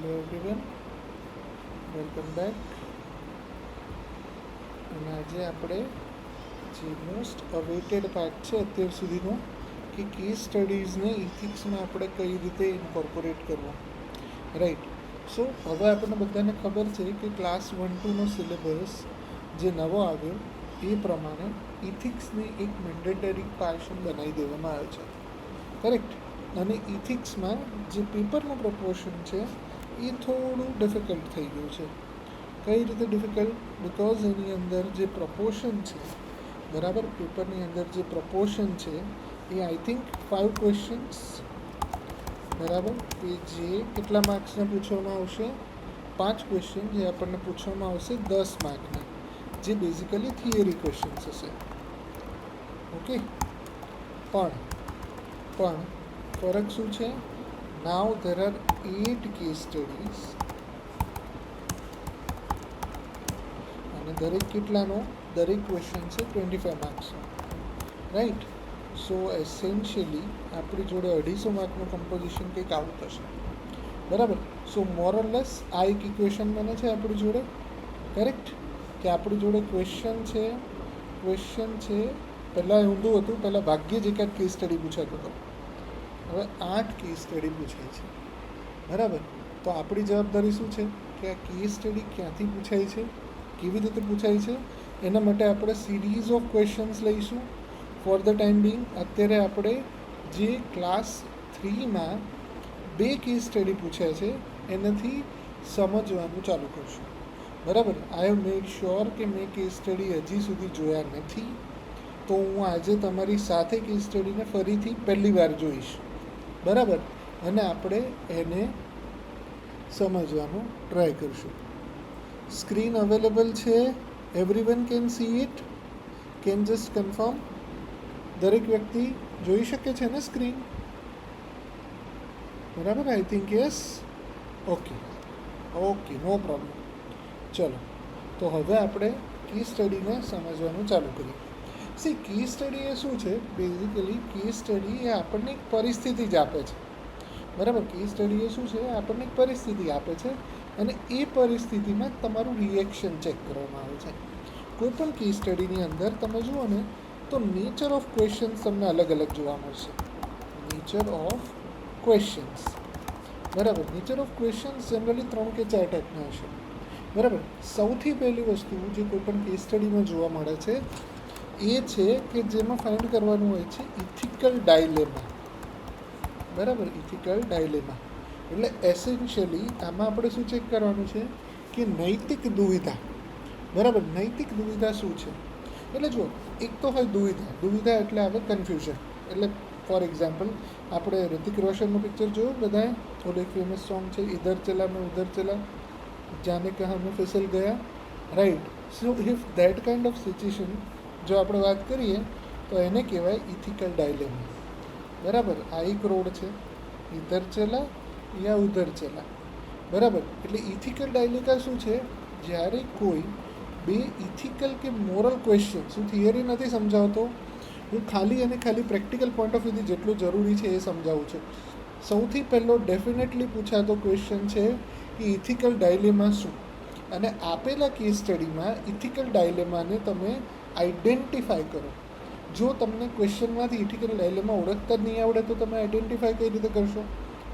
Hello everyone, welcome back. અને આજે આપણે જે મોસ્ટ અવેટેડ પાર્ટ છે અત્યાર સુધીનો કે કેસ સ્ટડીઝને ઇથિક્સમાં આપણે કઈ રીતે ઇન્કોર્પોરેટ કરવો, રાઈટ. સો હવે આપણને બધાને ખબર છે કે ક્લાસ 1-2નો સિલેબસ જે નવો આવ્યો એ પ્રમાણે ઇથિક્સની એક મેન્ડેટરી પાર્શન બનાવી દેવામાં આવે છે, કરેક્ટ. અને ઇથિક્સમાં જે પેપરનું પ્રપોર્શન છે એ થોડું ડિફિકલ્ટ થઈ ગયું છે. કઈ રીતે ડિફિકલ્ટ? બિકોઝ એની અંદર જે પ્રપોર્શન છે, બરાબર, પેપરની અંદર જે પ્રપોર્શન છે એ આઈ થિંક 5 ક્વેશ્ચન્સ, બરાબર, કે જે કેટલા માર્ક્સના પૂછવામાં આવશે? 5 ક્વેશ્ચન જે આપણને પૂછવામાં આવશે 10 માર્કના, જે બેઝિકલી થિયરી ક્વેશ્ચન્સ હશે. ઓકે, પણ ફરક શું છે? નાવ ધેર આર 8 કેસ સ્ટડીઝ અને દરેક કેટલાનો? દરેક ક્વેશ્ચન છે 25 માર્ક્સનો, રાઈટ. સો એસેન્શિયલી આપણી જોડે 250 માર્કનું કમ્પોઝિશન કંઈક આવું થશે, બરાબર. સો મોરલેસ આ એક ઇક્વેશન બને છે આપણી જોડે, કરેક્ટ, કે આપણી જોડે ક્વેશ્ચન છે. પહેલાં ઊંધું હતું, પહેલાં ભાગ્યે જ એકાદ કેસ સ્ટડી પૂછાતો હતો, હવે 8 કેસ સ્ટડી પૂછાય છે, બરાબર. તો આપણી જવાબદારી શું છે કે આ કેસ સ્ટડી ક્યાંથી પૂછાય છે, કેવી રીતે પૂછાય છે, એના માટે આપણે સિરીઝ ઓફ ક્વેશ્ચન્સ લઈશું. ફોર ધ ટાઈમ બિંગ અત્યારે આપણે જે ક્લાસ 3માં 2 કેસ સ્ટડી પૂછ્યા છે એનાથી સમજવાનું ચાલુ કરશું, બરાબર. આઈ હેવ મેડ શ્યોર કે મેં કેસ સ્ટડી હજી સુધી જોયા નથી, તો હું આજે તમારી સાથે કેસ સ્ટડીને ફરીથી પહેલી વાર જોઈશ, બરાબર, અને આપણે એને સમજવાનો ટ્રાય કરીશું. સ્ક્રીન અવેલેબલ છે, everyone can see it, can just confirm. દરેક વ્યક્તિ જોઈ શકે છે ને સ્ક્રીન? બરાબર, I think yes. Okay, no problem. ચલો, તો હવે આપણે કેસ સ્ટડીને સમજવાનું ચાલુ કરીએ. સી, કેસ સ્ટડી એ શું છે? બેઝિકલી કેસ સ્ટડી એ આપણને એક પરિસ્થિતિ જ આપે છે, બરાબર. કેસ સ્ટડી એ શું છે? આપણને એક પરિસ્થિતિ આપે છે અને એ પરિસ્થિતિમાં તમારું રિએક્શન ચેક કરવામાં આવે છે. કોઈ પણ કેસ સ્ટડીની અંદર તમે જુઓ ને તો નેચર ઓફ ક્વેશ્ચન્સ તમને અલગ અલગ જોવા મળશે. નેચર ઓફ ક્વેશ્ચન્સ, બરાબર. નેચર ઓફ ક્વેશ્ચન્સ જનરલી 3 કે 4 ટાઈપના હશે, બરાબર. સૌથી પહેલી વસ્તુ જે કોઈ પણ કેસ સ્ટડીમાં જોવા મળે છે એ છે કે જેમાં ફાઇન્ડ કરવાનું હોય છે ઇથિકલ ડાયલેમા, બરાબર. ઇથિકલ ડાયલેમા એટલે એસેન્શિયલી આમાં આપણે શું ચેક કરવાનું છે કે નૈતિક દુવિધા, બરાબર. નૈતિક દુવિધા શું છે? એટલે જુઓ, એક તો હોય દુવિધા એટલે આવે કન્ફ્યુઝન. એટલે ફોર એક્ઝામ્પલ આપણે ઋતિક રોશનનું પિક્ચર જોયું બધાએ, ઓલું એક ફેમસ સોંગ છે, ઇધર ચલા મેં ઉધર ચલા, જાને કહા મેં ફિસલ ગયા, right. So if that kind of situation જો આપણે વાત કરીએ તો એને કહેવાય ઇથિકલ ડાયલેમા, બરાબર. આ એક રોડ છે, ઇધર ચલા યા ઉધર ચલા, બરાબર. એટલે ઇથિકલ ડાયલેમા શું છે? જ્યારે કોઈ બે ઇથિકલ કે મોરલ ક્વેશ્ચન, હું થિયરી નથી સમજાવતો, હું ખાલી અને ખાલી પ્રેક્ટિકલ પોઈન્ટ ઓફ વ્યૂથી જેટલું જરૂરી છે એ સમજાવું છું. સૌથી પહેલો ડેફિનેટલી પૂછાતો ક્વેશ્ચન છે કે ઇથિકલ ડાયલેમા શું? અને આપેલા કેસ સ્ટડીમાં ઇથિકલ ડાયલેમાને તમે આઈડેન્ટિફાય કરો. જો તમને ક્વેશ્ચનમાંથી ઇથિકલ ડાયલેમા ઓળખતા જ નહીં આવડે તો તમે આઈડેન્ટિફાય કઈ રીતે કરશો,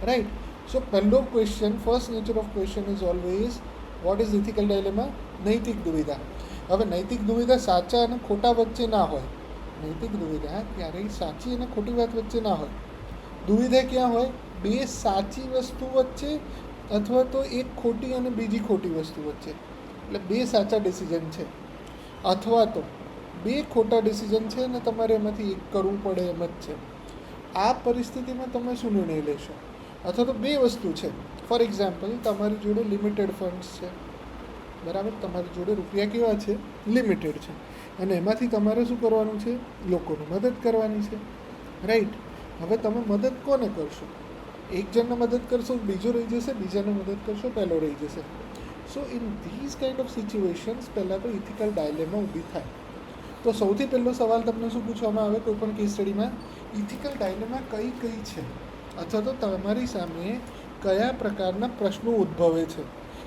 રાઈટ. સો પહેલો question, first nature of question is always what is ethical dilemma? નૈતિક દુવિધા. હવે નૈતિક દુવિધા સાચા અને ખોટા વચ્ચે ના હોય. નૈતિક દુવિધા ક્યારેય સાચી અને ખોટી વાત વચ્ચે ના હોય. દુવિધા ક્યાં હોય? બે સાચી વસ્તુ વચ્ચે અથવા તો એક ખોટી અને બીજી ખોટી વસ્તુ વચ્ચે. એટલે બે સાચા ડિસિઝન છે અથવા તો બે ખોટા ડિસિઝન છે અને તમારે એમાંથી એક કરવું પડે એમ જ છે. આ પરિસ્થિતિમાં તમે શું નિર્ણય લેશો? અથવા તો બે વસ્તુ છે, ફોર એક્ઝામ્પલ તમારી જોડે લિમિટેડ ફંડ્સ છે, બરાબર. તમારી જોડે રૂપિયા કેવા છે? લિમિટેડ છે, અને એમાંથી તમારે શું કરવાનું છે? લોકોની મદદ કરવાની છે, રાઈટ. હવે તમે મદદ કોને કરશો? એક જણને મદદ કરશો, બીજો રહી જશે, બીજાને મદદ કરશો, પહેલો રહી જશે. So in these kind of situations પહેલાં તો ઇથિકલ ડાયલેમા ઊભી થાય. તો સૌથી પહેલો સવાલ તમને શું પૂછવામાં આવે કોઈ પણ કેસ સ્ટડીમાં? ઇથિકલ ડાયલેમા કઈ છે, અથવા તો તમારી સામે કયા પ્રકારના પ્રશ્નો ઉદ્ભવે છે,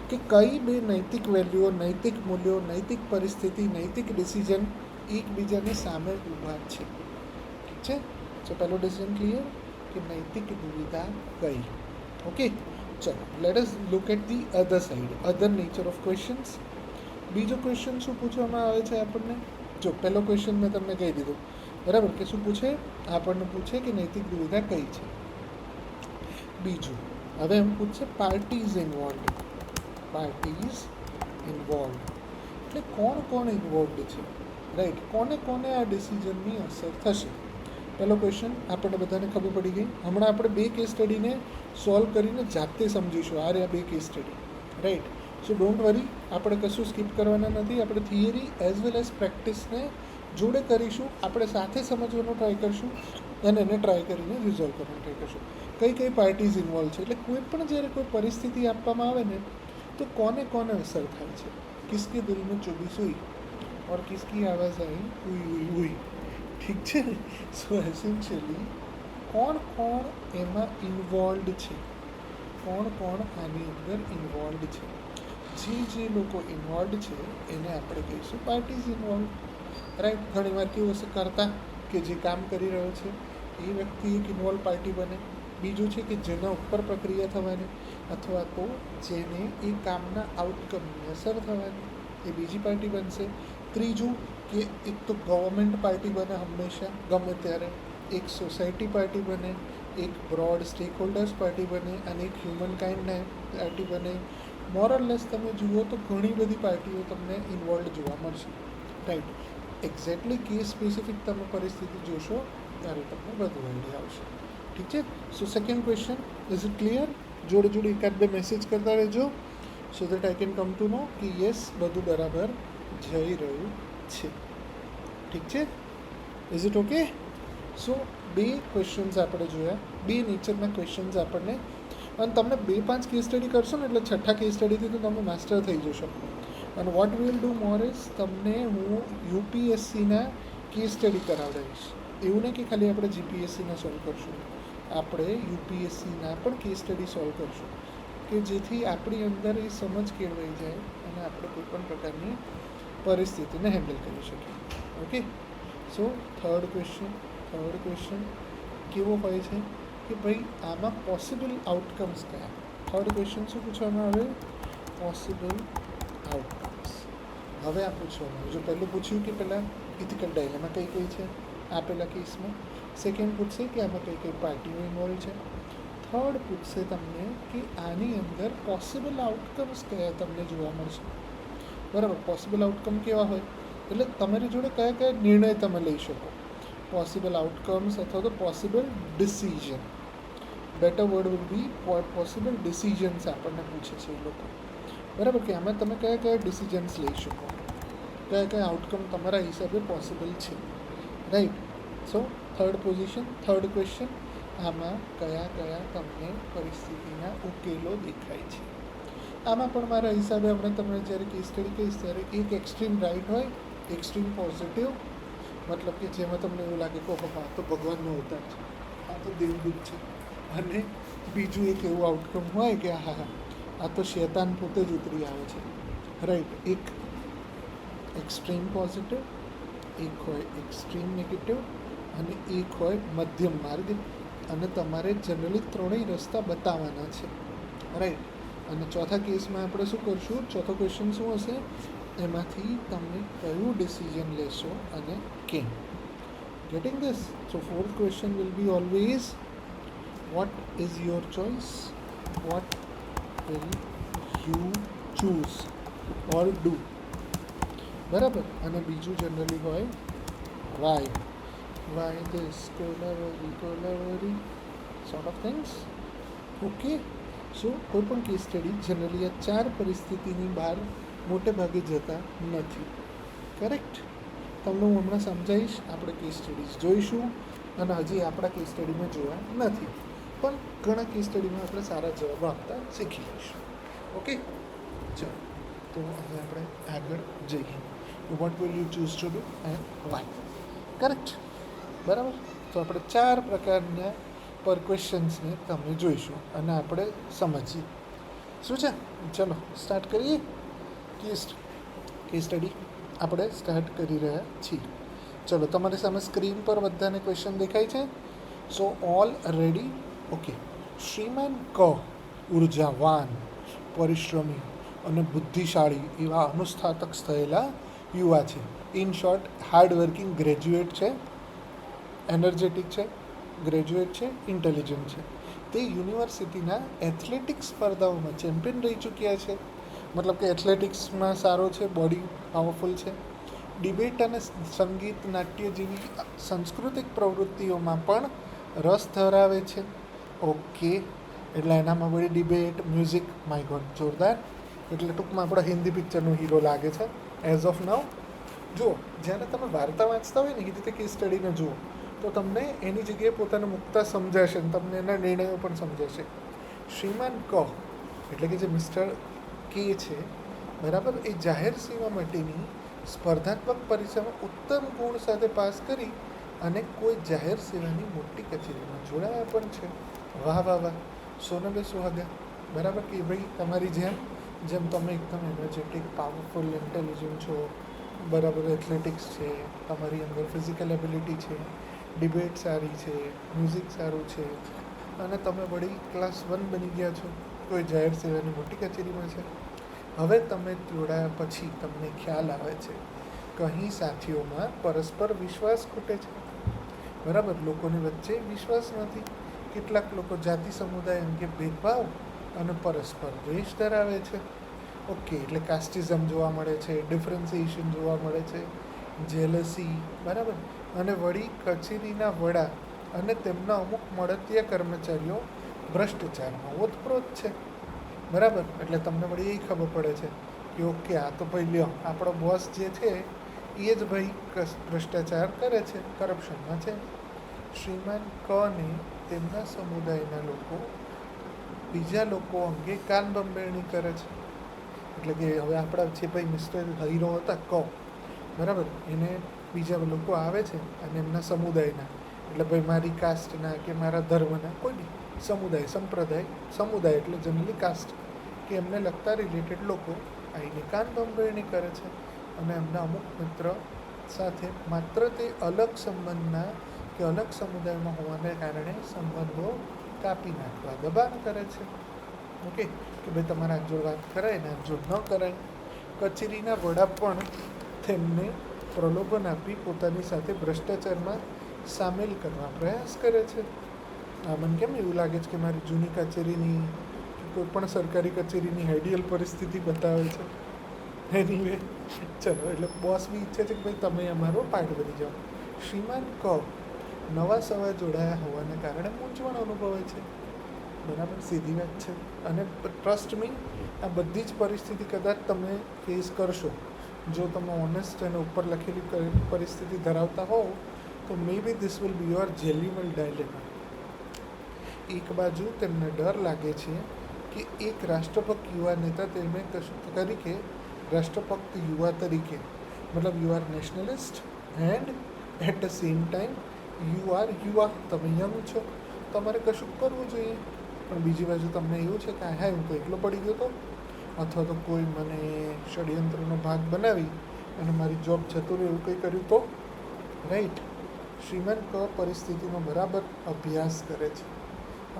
કે કઈ બે નૈતિક વેલ્યુઓ, નૈતિક મૂલ્યો, નૈતિક પરિસ્થિતિ, નૈતિક ડિસિઝન એકબીજાની સામે ઊભા છે. ઠીક છે. સો પહેલો ડિસિઝન ક્લિયર, કે નૈતિક દુવિધા કઈ. ઓકે, ચલો let us look at the other side, other nature of questions. બીજો ક્વેશ્ચન શું પૂછવામાં આવે છે આપણને? જો પહેલો ક્વેશ્ચન મેં તમને કહી દીધું, બરાબર, કે શું પૂછે? આપણને પૂછે કે નૈતિક દુવિધા કઈ છે. બીજું, હવે એમ પૂછશે પાર્ટીઝ ઇન્વોલ્વ. પાર્ટીઝ ઇન્વોલ્વ એટલે કોણ કોણ ઇન્વોલ્વડ છે, રાઈટ, કોને કોને આ ડિસિઝનની અસર થશે. પહેલો ક્વેશ્ચન આપણને બધાને ખબર પડી ગઈ. હમણાં આપણે બે કેસ સ્ટડીને સોલ્વ કરીને જાતે સમજીશું. આ રહ્યા બે case study, right. So don't worry, આપણે કશું સ્કીપ કરવાના નથી. આપણે થિયરી એઝ વેલ એઝ પ્રેક્ટિસને જોડે કરીશું. આપણે સાથે સમજવાનો ટ્રાય કરીશું અને એને ટ્રાય કરીને રિઝોલ્વ કરવાનો ટ્રાય કરીશું. કઈ કઈ પાર્ટીઝ ઇન્વોલ્વ છે, એટલે કોઈ પણ જ્યારે કોઈ પરિસ્થિતિ આપવામાં આવે ને, તો કોને કોને અસર થાય છે. કિસકે દિલ में चुभी सुई और किसकी आवाज़ आई हुई हुई हुई. ઠીક છે ને. સો એસેન્શિયલી કોણ કોણ એમાં ઇન્વોલ્વડ છે, કોણ કોણ આની અંદર ઇન્વોલ્વડ છે. જે લોકો ઇન્વોલ્વડ છે એને આપણે કહીશું પાર્ટીઝ ઇન્વોલ્વ, રાઈટ. ઘણીવાર કેવું હશે, કરતા કે જે કામ કરી રહ્યો છે એ વ્યક્તિ એક ઇન્વોલ્વ પાર્ટી બને. બીજું છે કે જેના ઉપર પ્રક્રિયા થવાની અથવા તો જેને એ કામના આઉટકમની અસર થવાની, એ બીજી પાર્ટી બનશે. ત્રીજું કે એક તો ગવર્મેન્ટ પાર્ટી બને હંમેશા, ગમે ત્યારે. એક સોસાયટી પાર્ટી બને, એક બ્રોડ સ્ટેક હોલ્ડર્સ પાર્ટી બને અને એક હ્યુમન કાઇન્ડના પાર્ટી બને. મોરલેસ તમે જુઓ તો ઘણી બધી પાર્ટીઓ તમને ઇન્વોલ્વ જોવા મળશે, રાઈટ. એક્ઝેક્ટલી કેસ સ્પેસિફિક તમે પરિસ્થિતિ જોશો ત્યારે તમને બધું આઈડિયા આવશે. ઠીક છે. So second question, is it clear? જોડે જોડે એકાદ બે મેસેજ કરતા રહેજો, so that I can come to know કે યસ બધું બરાબર જઈ રહ્યું છે. ઠીક છે. Is it okay? સો બે ક્વેશ્ચન્સ આપણે જોયા, બે નેચરના ક્વેશ્ચન્સ આપણને, અને તમને 2-5 કેસ સ્ટડી કરશો ને એટલે છઠ્ઠા કેસ સ્ટડીથી તો તમે માસ્ટર થઈ જશો. અને what will do more is તમને હું યુપીએસસીના કેસ સ્ટડી કરાવડાવીશ. એવું નહીં કે ખાલી આપણે જીપીએસસીના સોલ્વ કરશું, આપણે યુપીએસસીના પણ કેસ સ્ટડી સોલ્વ કરશું, કે જેથી આપણી અંદર એ સમજ કેળવાઈ જાય અને આપણે કોઈ પણ પ્રકારની પરિસ્થિતિને હેન્ડલ કરી શકીએ. ઓકે. સો થર્ડ ક્વેશ્ચન કેવો હોય છે કે ભાઈ આમાં પોસિબલ આઉટકમ્સ કયા. થર્ડ ક્વેશ્ચન શું પૂછવામાં આવે? Possible outcomes. હવે આ પૂછવામાં આવે. જો પહેલું પૂછ્યું કે પહેલાં ઇથિકલ ડાયલેમાં કઈ કઈ છે આપેલા કેસમાં. સેકન્ડ પૂછશે કે આમાં કઈ કઈ પાર્ટીઓ ઇન્વોલ્વ છે. થર્ડ પૂછશે તમને કે આની અંદર પોસિબલ આઉટકમ્સ કયા તમને જોવા મળશે. બરાબર. પોસિબલ આઉટકમ કેવા હોય એટલે તમારી જોડે કયા કયા નિર્ણય તમે લઈ શકો. પોસિબલ આઉટકમ્સ અથવા તો possible decision, better word will be possible decisions આપણને પૂછે છે એ લોકો. બરાબર, કે આમાં તમે કયા કયા ડિસિઝન્સ લઈ શકો, કયા કયા આઉટકમ તમારા હિસાબે પોસિબલ છે, રાઈટ. સો થર્ડ ક્વેશ્ચન, આમાં કયા કયા તમને પરિસ્થિતિના ઉકેલો દેખાય છે. આમાં પણ મારા હિસાબે હમણાં તમને જ્યારે કેસ સ્ટડી કહીશ ત્યારે એક એક્સ્ટ્રીમ રાઈટ હોય, એક્સ્ટ્રીમ પોઝિટિવ, મતલબ કે જેમાં તમને એવું લાગે કે આ તો ભગવાનનો અવતાર છે, આ તો દેવદૂત છે, અને બીજું એક એવું આઉટકમ હોય કે હા આ તો શેતાન પોતે જ ઉતરી આવે છે, રાઈટ. એક એક્સ્ટ્રીમ પોઝિટિવ, એક હોય એક્સ્ટ્રીમ નેગેટિવ અને એક હોય મધ્યમ માર્ગ, અને તમારે જનરલી ત્રણેય રસ્તા બતાવવાના છે, રાઈટ. અને ચોથા કેસમાં આપણે શું કરશું, ચોથો ક્વેશ્ચન શું હશે, એમાંથી તમે કયું ડિસિઝન લેશો અને કેમ. Getting this? So fourth question will be always what is your choice, what will you choose or do. બરાબર. અને બીજું જનરલી હોય why this Kolaveri sort of things. Okay. So કોઈ પણ કેસ સ્ટડી જનરલી આ 4 પરિસ્થિતિની બહાર મોટે ભાગે જતા નથી, કરેક્ટ. તમને હું હમણાં સમજાવીશ, આપણે કેસ સ્ટડીઝ જોઈશું અને હજી આપણા કેસ સ્ટડીમાં જોવા નથી, પણ ઘણા કેસ સ્ટડીમાં આપણે સારા જવાબ આપતા શીખી લઈશું. ઓકે. ચાલો, તો હવે આપણે આગળ જઈએ. What will you choose to do and why. Correct. બરાબર. તો આપણે 4 પ્રકારના પર ક્વેશ્ચન્સને તમે જોઈશું અને આપણે સમજીએ શું છે. ચલો સ્ટાર્ટ કરીએ. કેસ સ્ટડી આપણે સ્ટાર્ટ કરી રહ્યા છીએ. ચલો તમારી સામે સ્ક્રીન પર બધાને ક્વેશ્ચન દેખાય છે. સો ઓલ રેડી? ઓકે. શ્રીમાન ક ઉર્જાવાન, પરિશ્રમી અને બુદ્ધિશાળી એવા અનુસ્નાતક થયેલા યુવા છે. ઇન શોર્ટ, હાર્ડવર્કિંગ ગ્રેજ્યુએટ છે, એનર્જેટિક છે, ગ્રેજ્યુએટ છે, ઇન્ટેલિજન્ટ છે. તે યુનિવર્સિટીના એથ્લેટિક્સ સ્પર્ધાઓમાં ચેમ્પિયન રહી ચૂક્યા છે. મતલબ કે એથ્લેટિક્સમાં સારો છે, બોડી પાવરફુલ છે. ડિબેટ અને સંગીત, નાટ્ય જેવી સાંસ્કૃતિક પ્રવૃત્તિઓમાં પણ રસ ધરાવે છે. ઓકે, એટલે એનામાં બધી ડિબેટ, મ્યુઝિક, માય ગોડ, જોરદાર. એટલે ટૂંકમાં આપણા હિન્દી પિક્ચરનો હીરો લાગે છે એઝ ઓફ નાઉ. જુઓ, જ્યારે તમે વાર્તા વાંચતા હોય ને એ રીતે કેસ સ્ટડીને જુઓ તો તમને એની જગ્યાએ પોતાને મૂકતા સમજાશે અને તમને એના નિર્ણયો પણ સમજાશે. શ્રીમાન ક એટલે કે જે મિસ્ટર કે છે, બરાબર, એ જાહેર સેવા માટેની સ્પર્ધાત્મક પરીક્ષામાં ઉત્તમ ગુણ સાથે પાસ કરી અને કોઈ જાહેર સેવાની મોટી કચેરીમાં જોડાયા પણ છે. વાહ વાહ વાહ, સોને બે સુહાગા. બરાબર કે ભાઈ તમારી જેમ તમે એકદમ એનર્જેટિક, પાવરફુલ, ઇન્ટેલિજન્ટ છો, બરાબર, એથ્લેટિક્સ છે, તમારી અંદર ફિઝિકલ એબિલિટી છે, ડિબેટ સારી છે, મ્યુઝિક સારું છે અને તમે વળી ક્લાસ 1 બની ગયા છો, કોઈ જાહેર સેવાની મોટી કચેરીમાં છે. હવે તમે જોડાયા પછી તમને ખ્યાલ આવે છે કે અહીં સાથીઓમાં પરસ્પર વિશ્વાસ ખૂટે છે. બરાબર, લોકોની વચ્ચે વિશ્વાસ નથી. કેટલાક લોકો જાતિ, સમુદાય અંગે ભેદભાવ અને પરસ્પર દ્વેષ ધરાવે છે. ઓકે, એટલે કાસ્ટિઝમ જોવા મળે છે, ડિફરન્સિએશન જોવા મળે છે, જેલસી, બરાબર. અને વળી કચેરીના વડા અને તેમના અમુક મળતિયા કર્મચારીઓ ભ્રષ્ટાચારમાં ઓતપ્રોત છે. બરાબર, એટલે તમને વળી એ ખબર પડે છે કે ઓકે, આ તો ભાઈ લ્યો આપણો બોસ જે છે એ જ ભાઈ ભ્રષ્ટાચાર કરે છે, કરપ્શનમાં છે. શ્રીમાન કને તેમના સમુદાયના લોકો બીજા લોકો અંગે કાનબંબેરણી કરે છે. એટલે કે હવે આપણા જે ભાઈ મિસ્ટર હીરો હતા ક, બરાબર, એને બીજા લોકો આવે છે અને એમના સમુદાયના, એટલે ભાઈ મારી કાસ્ટના કે મારા ધર્મના કોઈ બી સમુદાય એટલે જનરલી કાસ્ટ કે એમને લગતા રિલેટેડ લોકો આવીને કાનબંબેરણી કરે છે અને એમના અમુક મિત્ર સાથે માત્ર તે અલગ સંબંધના કે અલગ સમુદાયમાં હોવાને કારણે સંબંધો કાપી નાખવા દબાણ કરે છે. ઓકે, કે ભાઈ તમારે આ જોડ વાત કરાય ને આ જોડ ન કરાય. કચેરીના વડા પણ તેમને પ્રલોભન આપી પોતાની સાથે ભ્રષ્ટાચારમાં સામેલ કરવા પ્રયાસ કરે છે. મને કેમ એવું લાગે છે કે મારી જૂની કચેરીની કે કોઈ પણ સરકારી કચેરીની આઈડિયલ પરિસ્થિતિ બતાવે છે. એનીવે, ચલો, એટલે બોસ બી ઈચ્છે છે કે ભાઈ તમે અમારો પાર્ટ બની જાઓ. શ્રીમાન ક નવા સવા જોડાયા હોવાને કારણે મૂંઝવણ અનુભવે છે. બરાબર, સીધી વાત છે. અને ટ્રસ્ટ મી, આ બધી જ પરિસ્થિતિ કદાચ તમે ફેસ કરશો જો તમે ઓનેસ્ટ અને ઉપર લખેલી પરિસ્થિતિ ધરાવતા હોવ તો may be this will be your genuine dilemma. એક બાજુ તેમને ડર લાગે છે કે એક રાષ્ટ્રભક્ત યુવા નેતા તેમને તરીકે રાષ્ટ્રભક્ત યુવા તરીકે, મતલબ you are nationalist and at the same time યુવા, તમે યંગ છો, તમારે કશું કરવું જોઈએ. પણ બીજી બાજુ તમને એવું છે કે હા, હું તો એકલો પડી ગયો હતો, અથવા તો કોઈ મને ષડયંત્રનો ભાગ બનાવી અને મારી જોબ જતું રહે એવું કંઈ કર્યું તો, રાઈટ. શ્રીમાન ક પરિસ્થિતિનો બરાબર અભ્યાસ કરે છે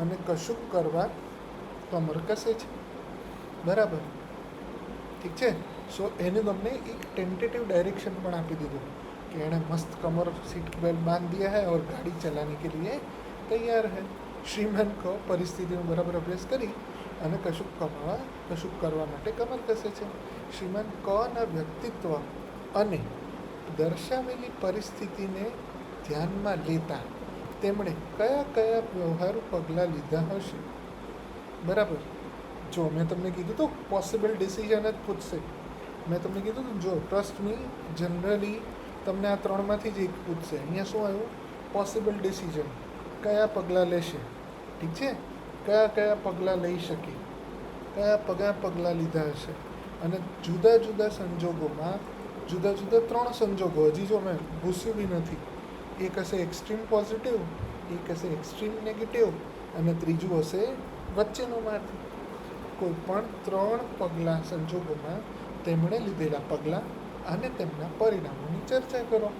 અને કશુંક કરવા કમર કસે છે. બરાબર, ઠીક છે. સો એને તમને એક ટેન્ટેટિવ ડાયરેક્શન પણ આપી દીધું कि एने मस्त कमर सीट बेल्ट बांध दिया है और गाड़ी चलाने के लिए तैयार है. श्रीमान को परिस्थितिનો બરાબર અભ્યાસ કરી અને કશુંક કરવા માટે કમર કસે છે. શ્રીમાન કના વ્યક્તિત્વ અને દર્શાવેલી પરિસ્થિતિને ધ્યાનમાં લેતા તેમણે કયા કયા વ્યવહારુ પગલાં લીધા હશે. બરાબર, જો મેં તમને કીધું તો પોસિબલ ડિસિઝન જ પૂછશે. મેં તમને કીધું તો જો ટ્રસ્ટ મી, જનરલી તમને આ ત્રણમાંથી જ એક પૂછશે. અહીંયા શું આવ્યું? પોસિબલ ડિસિઝન, કયા પગલાં લેશે. ઠીક છે, કયા પગલાં લઈ શકે, કયા પગલાં લીધા હશે. અને જુદા જુદા સંજોગોમાં જુદા ત્રણ સંજોગો, હજી જો મેં ભૂસ્યું બી નથી. એક હશે એક્સ્ટ્રીમ પોઝિટિવ, એક હશે એક્સ્ટ્રીમ નેગેટિવ અને ત્રીજું હશે વચ્ચેનો માર્ગ. કોઈ પણ 3 પગલાં સંજોગોમાં તેમણે લીધેલા પગલાં અને તેમના પરિણામોની ચર્ચા કરો.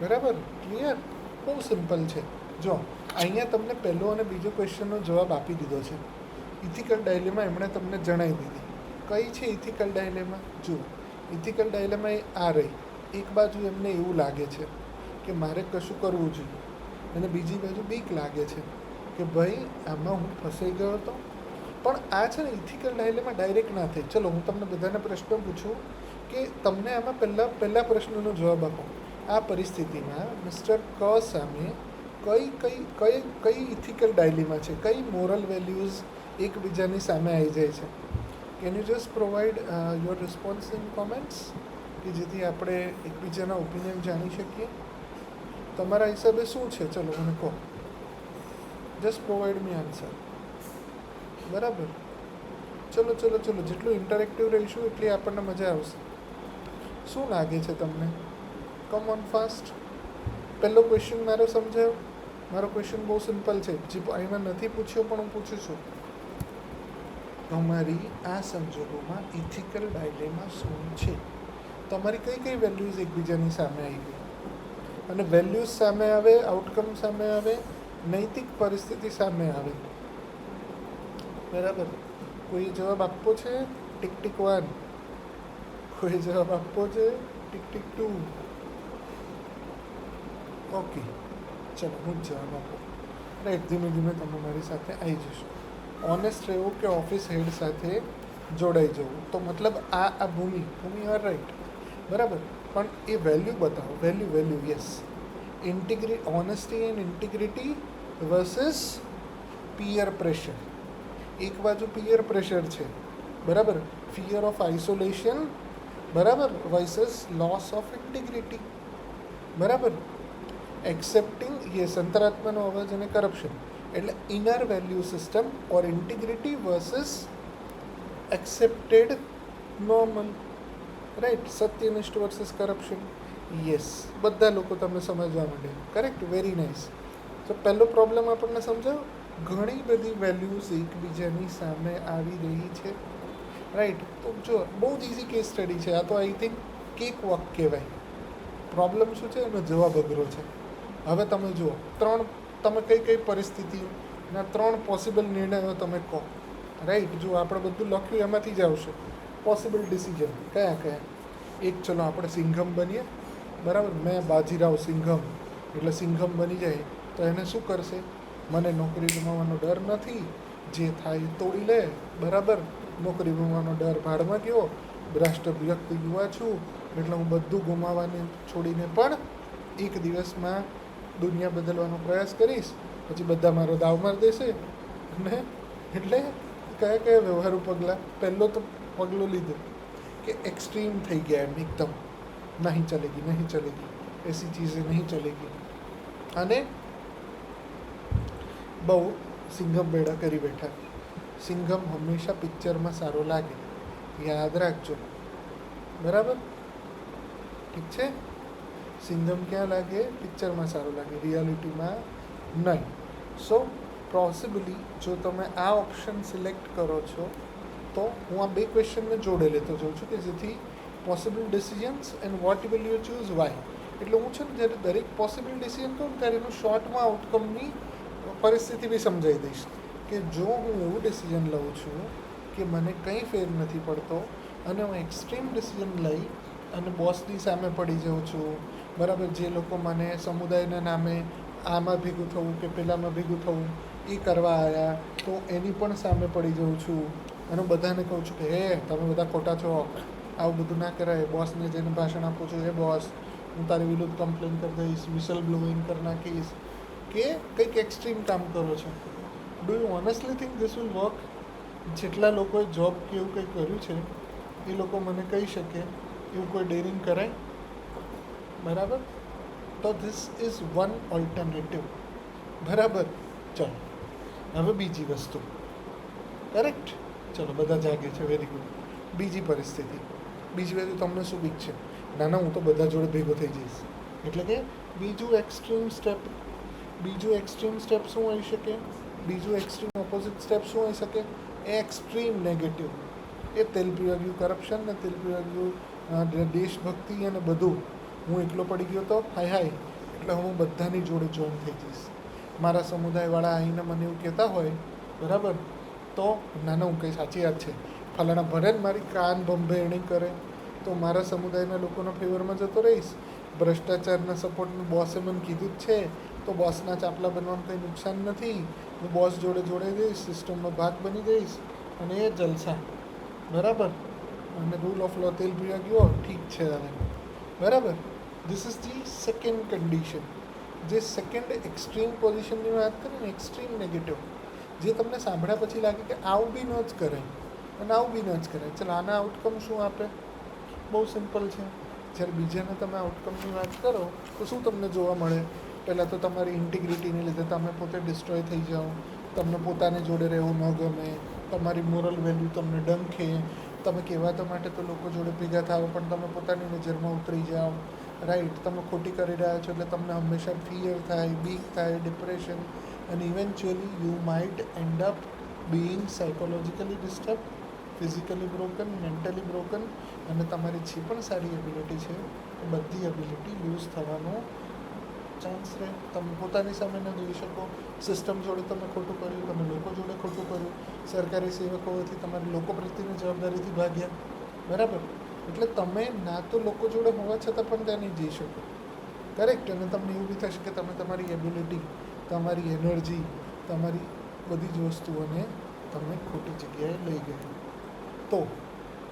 બરાબર? ક્લિયર? બહુ સિમ્પલ છે. જો અહીંયા તમને પહેલો અને બીજો ક્વેશ્ચનનો જવાબ આપી દીધો છે. ઇથિકલ ડાયલેમા એમણે તમને જણાવી દીધી. કઈ છે ઇથિકલ ડાયલેમા? જુઓ, ઇથિકલ ડાયલેમા એ આ રહી. એક બાજુ એમને એવું લાગે છે કે મારે કશું કરવું જોઈએ અને બીજી બાજુ બીક લાગે છે કે ભાઈ આમાં હું ફસાઈ ગયો હતો. પણ આ છે ને ઇથિકલ ડાયલેમા ડાયરેક્ટ ના થાય. ચલો હું તમને બધાને પ્રશ્ન પૂછું કે તમને આમાં પહેલા પ્રશ્નનો જવાબ આપો. આ પરિસ્થિતિમાં મિસ્ટર ક સામે કઈ ઇથિકલ ડાયલેમા છે, કઈ મોરલ વેલ્યુઝ એકબીજાની સામે આવી જાય છે? Can you just provide your response in comments કે જેથી આપણે એકબીજાના ઓપિનિયન જાણી શકીએ. તમારા હિસાબે શું છે? ચલો મને કહો. જસ્ટ પ્રોવાઈડ મી આન્સર. બરાબર? ચલો જેટલું ઇન્ટરેક્ટિવ રહીશું એટલી આપણને મજા આવશે. શું લાગે છે તમને? Come on fast. પહેલો ક્વેશ્ચન મારો સમજાયો. મારો ક્વેશ્ચન બહુ સિમ્પલ છે, જે અહીંમાં નથી પૂછ્યો પણ હું પૂછું છું. તમારી આ સંજોગોમાં ઇથિકલ ડાયલેમા શું છે? તમારી કઈ વેલ્યુઝ એકબીજાની સામે આવી ગઈ? અને વેલ્યુઝ સામે આવે, આઉટકમ સામે આવે, નૈતિક પરિસ્થિતિ સામે આવે. બરાબર? કોઈ જવાબ આપવો છે? Tick tick 1. કોઈ જવાબ આપવો છે? Tick tick 2. ઓકે, ચલો હું જ જવાબ આપું. રાઈટ, ધીમે ધીમે તમે મારી સાથે આવી જશો. ઓનેસ્ટ રહેવું કે ઓફિસ હેડ સાથે જોડાઈ જવું. તો મતલબ આ ભૂમિ આર રાઈટ. બરાબર? પણ એ વેલ્યુ બતાવો. Value yes. Honesty and integrity versus peer pressure. એક બાજુ પિયર પ્રેશર છે, બરાબર, ફિયર ઓફ આઇસોલેશન, બરાબર, વર્સિસ લોસ ઓફ ઇન્ટિગ્રિટી. બરાબર? એક્સેપ્ટિંગ યસ, અંતરાત્માનો અવાજ અને કરપ્શન. એટલે inner value system or integrity versus accepted normal. Right? સત્યનિષ્ઠ વર્સિસ કરપ્શન. યસ, બધા લોકો તમને સમજવા માંડે. કરેક્ટ? Very nice. તો પહેલો પ્રોબ્લેમ આપણને સમજાયો. ઘણી બધી વેલ્યુઝ એકબીજાની સામે આવી રહી છે. રાઈટ? તો જો બહુ જ ઇઝી કેસ સ્ટડી છે આ તો. આઈ થિંક કેક વોક કહેવાય. પ્રોબ્લેમ શું છે એનો જવાબ અઘરો છે. હવે તમે જુઓ, તમે કઈ પરિસ્થિતિના 3 પોસિબલ નિર્ણયો તમે કહો. રાઈટ? જો આપણે બધું લખ્યું એમાંથી જ આવશે. પોસિબલ ડિસિઝન કયા? એક, ચલો આપણે સિંઘમ બનીએ. બરાબર? મેં બાજીરાવ સિંઘમ, એટલે સિંઘમ બની જાય તો એને શું કરશે? મને નોકરી ગુમાવવાનો ડર નથી, જે થાય તોડી લે. બરાબર? નોકરી ગુમાવવાનો ડર ભાડમાં ગયો. ભ્રષ્ટ વ્યક્તિ યુવા છું એટલે હું બધું ગુમાવવાને છોડીને પણ એક દિવસમાં દુનિયા બદલવાનો પ્રયાસ કરીશ. પછી બધા મારો દાવ મારી દેશે. અને એટલે કયા વ્યવહારુ પગલાં? પહેલો તો પગલું લીધું કે એક્સ્ટ્રીમ થઈ ગયા એમ એકદમ. નહીં ચલેગી, એસી ચીઝે નહીં ચલેગી. અને બહુ સિંઘમ બેડા કરી બેઠા. સિંઘમ હંમેશા પિક્ચરમાં સારો લાગે, યાદ રાખજો. બરાબર? ઠીક છે? સિંઘમ ક્યાં લાગે? પિક્ચરમાં સારું લાગે, રિયાલિટીમાં નહીં. સો પોસિબલી જો તમે આ ઓપ્શન સિલેક્ટ કરો છો તો હું આ 2 ક્વેશ્ચનને જોડે લેતો જાઉં છું કે જેથી possible decisions and what will you choose why. એટલે હું છે ને જ્યારે દરેક પોસિબલ ડિસિઝન કહું ત્યારે એનું શોર્ટમાં આઉટકમની પરિસ્થિતિ બી સમજાવી દઈશ કે જો હું એવું ડિસિઝન લઉં છું કે મને કંઈ ફેર નથી પડતો અને હું એક્સ્ટ્રીમ ડિસિઝન લઈ અને બોસની સામે પડી જાઉં છું. બરાબર? જે લોકો મને સમુદાયના નામે આમાં ભેગું થવું કે પેલામાં ભેગું થવું એ કરવા આવ્યા તો એની પણ સામે પડી જાઉં છું અને બધાને કહું છું કે હે તમે બધા ખોટા છો, આવું બધું ના કરાય. બોસને જઈને ભાષણ આપું છું, હે બોસ હું તારી વિરુદ્ધ કમ્પ્લેન કરી દઈશ, વિસલ બ્લોઈંગ કરી નાખીશ, કે કંઈક એક્સ્ટ્રીમ કામ કરો છો. Do you honestly think this will work? જેટલા લોકોએ જોબ કે એવું કંઈ કર્યું છે એ લોકો મને કહી શકે એવું કોઈ ડેરિંગ કરાય? બરાબર? તો ધીસ ઇઝ વન ઓલ્ટરનેટિવ. બરાબર? ચલો હવે બીજી વસ્તુ. કરેક્ટ? ચલો બધા જાગે છે, વેરી ગુડ. બીજી પરિસ્થિતિ. બીજી બાજુ તમને શું બીક છે? ના હું તો બધા જોડે ભેગો થઈ જઈશ. એટલે કે બીજું એક્સ્ટ્રીમ સ્ટેપ. બીજું એક્સ્ટ્રીમ સ્ટેપ શું હોઈ શકે? બીજું એક્સ્ટ્રીમ ઓપોઝિટ સ્ટેપ શું હોઈ શકે? Extreme negative. એ તેલ પીવા ગયું કરપ્શન ને તેલ પીવા ગયું દેશભક્તિ અને બધું. હું એકલો પડી ગયો તો હાય એટલે હું બધાની જોડે જોઈન થઈ જઈશ. મારા સમુદાયવાળા આવીને મને એવું કહેતા હોય બરાબર, તો નાના હું કંઈ સાચી વાત છે, ફલાણા ભરે ને મારી કાન ભંભેરણી કરે તો મારા સમુદાયના લોકોના ફેવરમાં જતો રહીશ. ભ્રષ્ટાચારના સપોર્ટનું બોસે મને કીધું જ છે, તો બોસના ચાપલા બનવામાં કંઈ નુકસાન નથી. હું બોસ જોડે જોડે જઈશ, સિસ્ટમનો ભાગ બની જઈશ અને એ જલસા. બરાબર. અને રૂલ ઓફ લો તેલ પીવા ગયો ઠીક છે હવે. બરાબર. This is the second condition. જે સેકન્ડ એક્સ્ટ્રીમ પોઝિશનની વાત કરીએ ને, એક્સ્ટ્રીમ નેગેટિવ, જે તમને સાંભળ્યા પછી લાગે કે આવું બી ન જ કરાય અને આવું બી ન જ કરાય. ચાલો આના આઉટકમ શું આપે? બહુ સિમ્પલ છે. જ્યારે બીજાને તમે આઉટકમની વાત કરો તો શું તમને જોવા મળે? પહેલાં તો તમારી ઇન્ટિગ્રિટીને લીધે તમે પોતે ડિસ્ટ્રોય થઈ જાઓ, તમને પોતાની જોડે રહેવું ન ગમે, તમારી મોરલ વેલ્યુ તમને ડંખે, તમે કહેવાતા માટે તો લોકો જોડે ભેગા થાઓ પણ તમે પોતાની નજરમાં ઉતરી જાઓ. રાઈટ, તમે ખોટી કરી રહ્યા છો એટલે તમને હંમેશા ફિયર થાય, બીક થાય, ડિપ્રેશન, અને eventually you might end up being psychologically disturb, physically broken, mentally broken, અને તમારી જે પણ સારી એબિલિટી છે એ બધી એબિલિટી લૂઝ થવાનો ચાન્સ રહે. તમે પોતાની સામે ન જોઈ શકો, સિસ્ટમ જોડે તમે ખોટું કર્યું, તમે લોકો જોડે ખોટું કર્યું, સરકારી સેવકોથી તમારી લોકો પ્રત્યેની જવાબદારીથી ભાગ્યા. બરાબર. એટલે તમે ના તો લોકો જોડે હોવા છતાં પણ ત્યાં નહીં જઈ શકો. કરેક્ટ. અને તમને એવું બી થશે કે તમે તમારી એબિલિટી, તમારી એનર્જી, તમારી બધી જ વસ્તુઓને તમે ખોટી જગ્યાએ લઈ ગયા. તો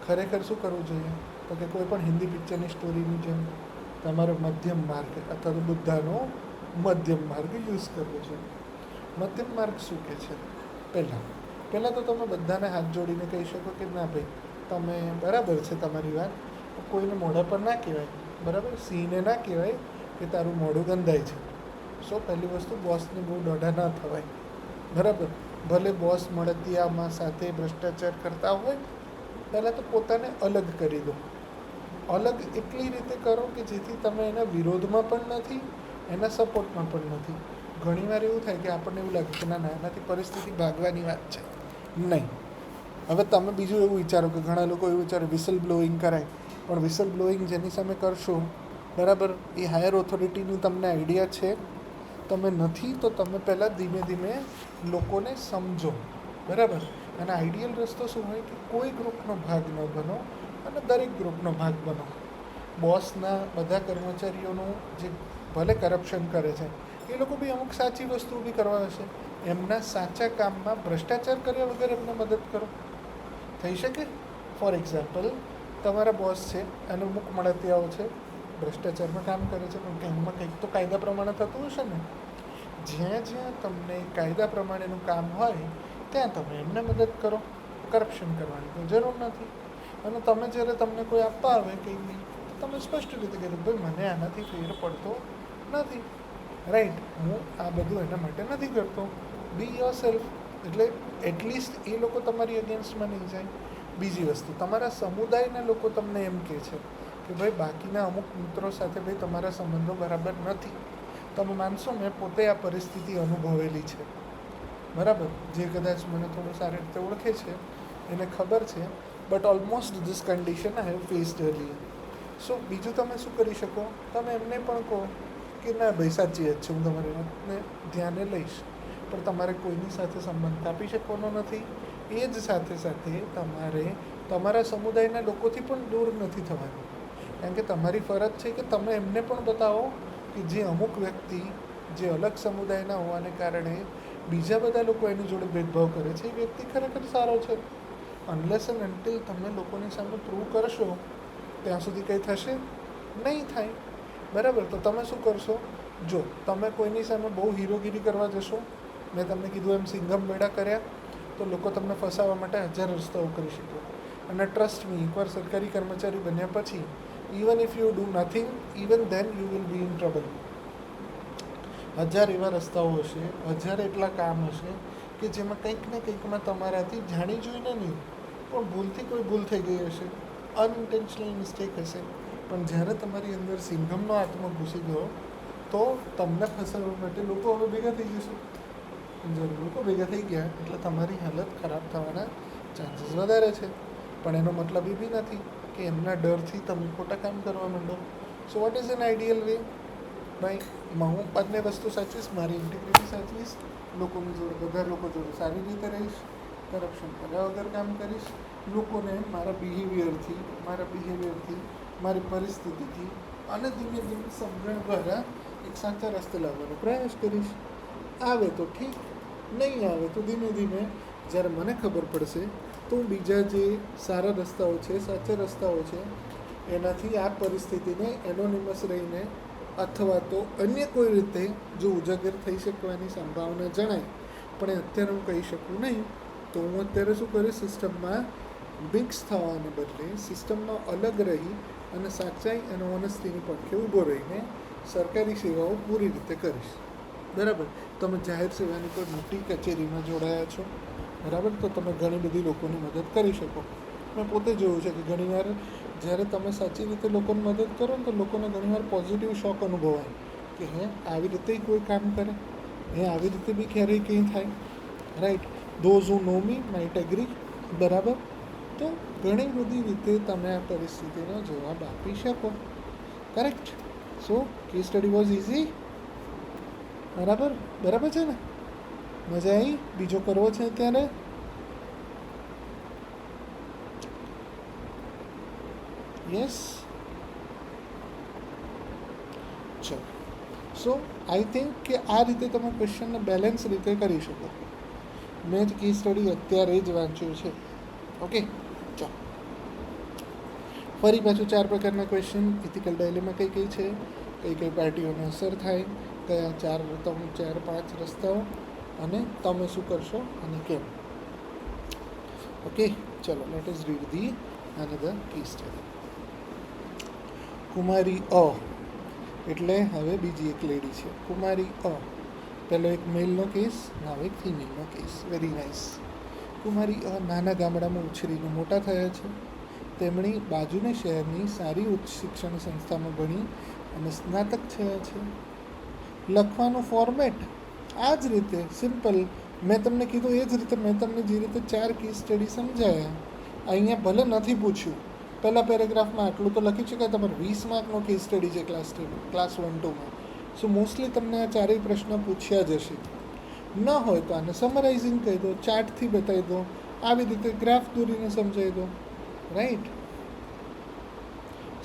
ખરેખર શું કરવું જોઈએ? તો કે કોઈ પણ હિન્દી પિક્ચરની સ્ટોરીની જેમ તમારો મધ્યમ માર્ગ અથવા તો બુદ્ધાનો મધ્યમ માર્ગ યુઝ કરવો જોઈએ. મધ્યમ માર્ગ શું કહે છે? પહેલાં તો તમે બધાને હાથ જોડીને કહી શકો કે ના ભાઈ, તમે બરાબર છે તમારી વાત, કોઈને મોઢા પર ના કહેવાય, બરાબર, સિંહને ના કહેવાય કે તારું મોઢું ગંધાય છે. સો પહેલી વસ્તુ, બોસને બહુ દોઢા ના થવાય. બરાબર. ભલે બોસ મળતિયામાં સાથે ભ્રષ્ટાચાર કરતા હોય, પહેલાં તો પોતાને અલગ કરી દો. અલગ એટલી રીતે કરો કે જેથી તમે એના વિરોધમાં પણ નથી, એના સપોર્ટમાં પણ નથી. ઘણીવાર એવું થાય કે આપણને એવું લાગે કે ના એનાથી પરિસ્થિતિ ભાગવાની વાત છે. નહીં. હવે તમે બીજું એવું વિચારો કે ઘણા લોકો એવું વિચારે વિસલ બ્લોઈંગ કરાય, પણ વિસલ બ્લોઈંગ જેની સામે કરશો, બરાબર, એ હાયર ઓથોરિટીની તમને આઈડિયા છે, તમે નથી, તો તમે પહેલાં ધીમે ધીમે લોકોને સમજો. બરાબર. અને આઈડિયલ રસ્તો શું હોય કે કોઈ ગ્રુપનો ભાગ ન બનો અને દરેક ગ્રુપનો ભાગ બનો. બોસના બધા કર્મચારીઓનું જે ભલે કરપ્શન કરે છે, એ લોકો બી અમુક સાચી વસ્તુ બી કરવા હશે, એમના સાચા કામમાં ભ્રષ્ટાચાર કર્યા વગર એમને મદદ કરો. થઈ શકે. ફોર એક્ઝામ્પલ, તમારા બોસ છે અને અમુક મળતિયાઓ છે, ભ્રષ્ટાચારમાં કામ કરે છે, પણ કામમાં કંઈક તો કાયદા પ્રમાણે થતું હશે ને. જ્યાં જ્યાં તમને કાયદા પ્રમાણેનું કામ હોય ત્યાં તમે એમને મદદ કરો. કરપ્શન કરવાની કોઈ જરૂર નથી. અને તમે જ્યારે તમને કોઈ આપતા આવે કંઈ બી, તમે સ્પષ્ટ રીતે કીધું ભાઈ મને આનાથી ફેર પડતો નથી. રાઈટ. હું આ બધું એના માટે નથી કરતો. બી યોર સેલ્ફ. એટલે એટલીસ્ટ એ લોકો તમારી અગેન્સ્ટમાં નહીં જાય. બીજી વસ્તુ, તમારા સમુદાયના લોકો તમને એમ કહે છે કે ભાઈ બાકીના અમુક મિત્રો સાથે ભાઈ તમારા સંબંધો બરાબર નથી. તમે માનશો, મેં પોતે આ પરિસ્થિતિ અનુભવેલી છે. બરાબર. જે કદાચ મને થોડું સારી રીતે ઓળખે છે એને ખબર છે, but almost this condition I have faced earlier. So બીજું તમે શું કરી શકો? તમે એમને પણ કહો કે ના ભાઈ સાચી વાત છે, હું તમારી વાતને ધ્યાને લઈશ, પણ તમારે કોઈની સાથે સંબંધ કાપી શકવાનો નથી. એ જ સાથે સાથે તમારે તમારા સમુદાયના લોકોથી પણ દૂર નથી થવાનું. કારણ કે તમારી ફરજ છે કે તમે એમને પણ બતાવો કે જે અમુક વ્યક્તિ જે અલગ સમુદાયના હોવાને કારણે બીજા બધા લોકો એની જોડે ભેદભાવ કરે છે, એ વ્યક્તિ ખરેખર સારો છે. અનલેસ એન્ડ અન્ટિલ તમે લોકોની સામે પ્રૂવ કરશો ત્યાં સુધી કંઈ થશે નહીં થાય. બરાબર. તો તમે શું કરશો? જો તમે કોઈની સામે બહુ હીરોગીરી કરવા જશો, મેં તમને કીધું એમ સિંઘમ બેડા કર્યા, તો લોકો તમને ફસાવવા માટે હજાર રસ્તાઓ કરી શકે. અને ટ્રસ્ટ મી, એકવાર સરકારી કર્મચારી બન્યા પછી even if you do nothing, even then you will be in trouble. હજાર એવા રસ્તાઓ હશે, હજાર એટલા કામ હશે કે જેમાં કંઈક ને કંઈકમાં તમારાથી જાણી જોઈને નહીં, પણ ભૂલથી કોઈ ભૂલ થઈ ગઈ હશે, અનઇન્ટેન્શનલ મિસ્ટેક હશે, પણ જ્યારે તમારી અંદર સિંઘમનો આત્મા ઘૂસી ગયો તો તમને ફસાવવા માટે લોકો હવે ભેગા થઈ જશે. જ્યારે લોકો ભેગા થઈ ગયા એટલે તમારી હાલત ખરાબ થવાના ચાન્સીસ વધારે છે. પણ એનો મતલબ એ બી નથી કે એમના ડરથી તમે ખોટા કામ કરવા માંડો. So what is an ideal way? ભાઈ હું બંને વસ્તુ સાચવીશ, મારી ઇન્ટિગ્રિટી સાચવીશ, લોકોની જોડે બધા લોકો જોડે સારી રીતે રહીશ, કરપ્શન કર્યા વગર કામ કરીશ, લોકોને મારા બિહેવિયરથી મારી પરિસ્થિતિથી અને ધીમે ધીમે સમજણ દ્વારા એક સાચા રસ્તે લાવવાનો પ્રયાસ કરીશ. આવે તો ઠીક, નહીં આવે તો ધીમે ધીમે જ્યારે મને ખબર પડશે તો હું બીજા જે સારા રસ્તાઓ છે, સાચા રસ્તાઓ છે, એનાથી આ પરિસ્થિતિને એનોનિમસ રહીને અથવા તો અન્ય કોઈ રીતે જો ઉજાગર થઈ શકવાની સંભાવના જણાય પણ એ અત્યારે હું કહી શકું નહીં, તો હું અત્યારે શું કરીશ, સિસ્ટમમાં મિક્સ થવાને બદલે સિસ્ટમમાં અલગ રહી અને સાચાઈ અને ઓનેસ્ટીની પડખે ઊભો રહીને સરકારી સેવાઓ પૂરી રીતે કરીશ. બરાબર? તમે જાહેર સેવાની કોઈ મોટી કચેરીમાં જોડાયા છો, બરાબર, તો તમે ઘણી બધી લોકોની મદદ કરી શકો. મેં પોતે જોયું છે કે ઘણીવાર જ્યારે તમે સાચી રીતે લોકોની મદદ કરો ને તો લોકોને ઘણીવાર પોઝિટિવ શોક અનુભવાય કે આવી રીતે કોઈ કામ કરે, આવી રીતે બી ક્યારેય કંઈ થાય. Right? Those who know me might agree. બરાબર? તો ઘણી બધી રીતે તમે આ પરિસ્થિતિનો જવાબ આપી શકો. Correct? So case study was easy. બરાબર છે ને? મજા આવી? બીજો કરવો છે અત્યારે? યસ? ચલો. સો આઈ થિંક કે આ રીતે તમે ક્વેશ્ચનને બેલેન્સ રીતે કરી શકો. મેં જ કી સ્ટડી અત્યારે જ વાંચ્યું છે. ઓકે, ચાલો. ફરી પાછું 4 પ્રકારના ક્વેશ્ચન. ઇથિકલ ડાયલેમાં કઈ કઈ છે, કઈ પાર્ટીઓને અસર થાય, કયા 4-5 રસ્તાઓ, અને તમે શું કરશો અને કેમ. ઓકે, ચલો, let us read the another key study. Kumari A એટલે હવે બીજી એક લેડી છે. કુમારી અ, પહેલો એક મેલનો કેસ, હવે એક ફિમેલનો કેસ. Very nice. કુમારી અ નાના ગામડામાં ઉછરીને મોટા થયા છે. તેમણે બાજુના શહેરની સારી ઉચ્ચ શિક્ષણ સંસ્થામાં ભણી અને સ્નાતક થયા છે. લખવાનું ફોર્મેટ આ જ રીતે સિમ્પલ. મેં તમને કીધું એ જ રીતે મેં તમને જે રીતે 4 કેસ સ્ટડી સમજાયા, અહીંયા ભલે નથી પૂછ્યું, પહેલા પેરેગ્રાફમાં આટલું તો લખી શકાય. તમારે 20 માર્કનો કેસ સ્ટડી છે ક્લાસ 1-2માં. સો મોસ્ટલી તમને આ 4 પ્રશ્ન પૂછ્યા જ હશે. ન હોય તો આને સમરાઇઝિંગ કહી દો, ચાર્ટથી બતાવી દો, આવી રીતે ગ્રાફ દોરીને સમજાવી દો. રાઈટ?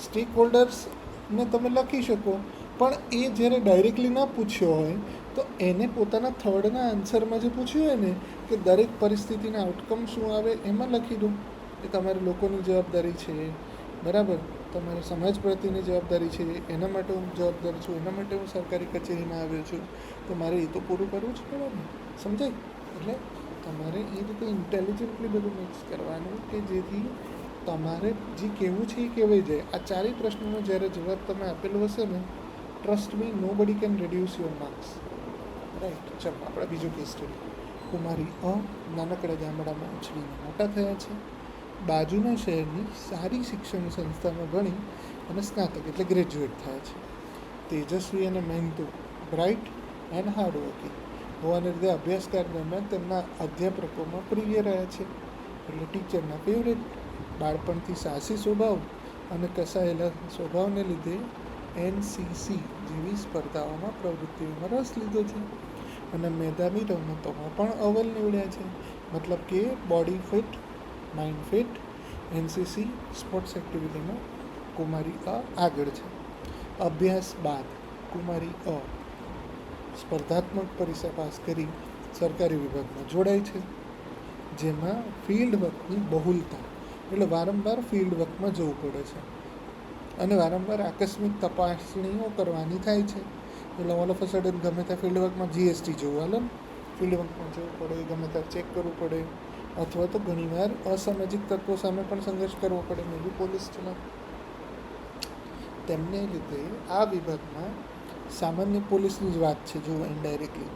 સ્ટેક હોલ્ડર્સને તમે લખી શકો, પણ એ જ્યારે ડાયરેક્ટલી ન પૂછ્યો હોય તો એને પોતાના થર્ડના આન્સરમાં જે પૂછ્યું હોય ને કે દરેક પરિસ્થિતિના આઉટકમ શું આવે એમાં લખી દો. એ તમારી લોકોની જવાબદારી છે. બરાબર? તમારી સમાજ પ્રત્યેની જવાબદારી છે. એના માટે હું જવાબદાર છું, એના માટે હું સરકારી કચેરીમાં આવ્યો છું, તો મારે એ તો પૂરું કરવું જ પડે ને. સમજાય? એટલે તમારે એ રીતે ઇન્ટેલિજન્ટલી બધું મિક્સ કરવાનું કે જેથી તમારે જે કહેવું છે એ કહેવાય જાય. આ 4 પ્રશ્નોનો જ્યારે જવાબ તમે આપેલો હશે ને, ટ્રસ્ટ મી, નો બડી can reduce your marks. Right? ચલો, આપણે બીજો કેસ સ્ટડી. કુમારી અ નાનકડા ગામડામાં ઉછળીને મોટા થયા છે. બાજુના શહેરની સારી શિક્ષણ સંસ્થામાં ભણી અને સ્નાતક એટલે ગ્રેજ્યુએટ થયા છે. તેજસ્વી અને મહેનતુ, બ્રાઇટ એન્ડ હાર્ડવર્કિંગ હોવાને લીધે અભ્યાસકાળ દરમિયાન તેમના અધ્યાપકોમાં પ્રિય રહ્યા છે. એટલે ટીચરના ફેવરેટ. બાળપણથી સાહસી સ્વભાવ અને કસાયેલા સ્વભાવને લીધે NCC જેવી સ્પર્ધાઓમાં પ્રવૃત્તિઓમાં રસ લીધો છે અને મેદાની રમતોમાં પણ અવ્વલ નીવડ્યા છે. મતલબ કે body fit, mind fit, NCC sports એક્ટિવિટીમાં કુમારી અ આગળ છે. અભ્યાસ બાદ કુમારી અ સ્પર્ધાત્મક પરીક્ષા પાસ કરી સરકારી વિભાગમાં જોડાય છે, જેમાં ફિલ્ડ વર્કની બહુલતા, એટલે વારંવાર ફિલ્ડ વર્કમાં જવું પડે છે અને વારંવાર આકસ્મિક તપાસણીઓ કરવાની થાય છે. એટલે ઓલ ઓફ અ સડન ગમે ત્યાં ફિલ્ડ વર્કમાં GST જોવું હાલે, ફિલ્ડ વર્કમાં જવું પડે, ગમે ત્યાં ચેક કરવું પડે, અથવા તો ઘણીવાર અસામાજિક તત્વો સામે પણ સંઘર્ષ કરવો પડે. મેં બી પોલીસ ચલાવ. તેમને લીધે આ વિભાગમાં સામાન્ય પોલીસની જ વાત છે જો ઇનડાયરેક્ટલી,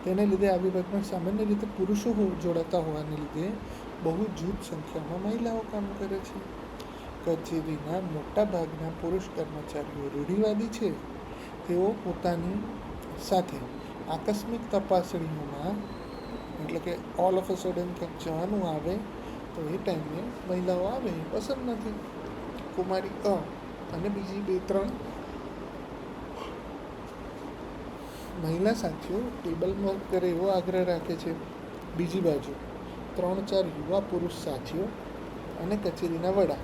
તેને લીધે આ વિભાગમાં સામાન્ય રીતે પુરુષો જોડાતા હોવાને લીધે બહુ જૂથ સંખ્યામાં મહિલાઓ કામ કરે છે. કચેરીના મોટા ભાગના પુરુષ કર્મચારીઓ રૂઢિવાદી છે, તેઓ પોતાની સાથે આકસ્મિક તપાસણીઓમાં, એટલે કે ઓલ ઓફ અ સડન ક્યાંક જવાનું આવે તો એ ટાઈમે મહિલાઓ આવે એ પસંદ નથી. કુમારી અને બીજી 2-3 મહિલા સાથીઓ ટેબલમાં કરે એવો આગ્રહ રાખે છે. બીજી બાજુ 3-4 યુવા પુરુષ સાથીઓ અને કચેરીના વડા